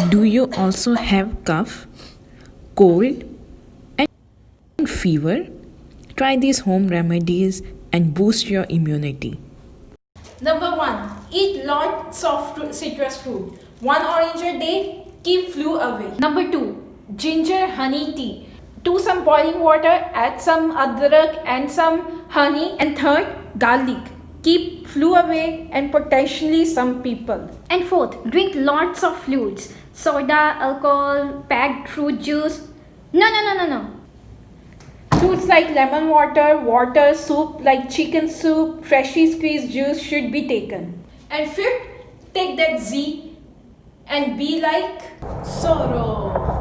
Do you also have cough, cold, and fever? Try these home remedies and boost your immunity. Number 1. Eat lots of citrus fruit. One orange a day, keep flu away. Number 2. Ginger honey tea. To some boiling water, add some adrak and some honey. And third, garlic. Keep flu away and potentially some people. And fourth, drink lots of fluids. Soda, alcohol, packed fruit juice. No. Fruits like lemon water, soup like chicken soup, freshly squeezed juice should be taken. And fifth, take that Z and be like Zorro.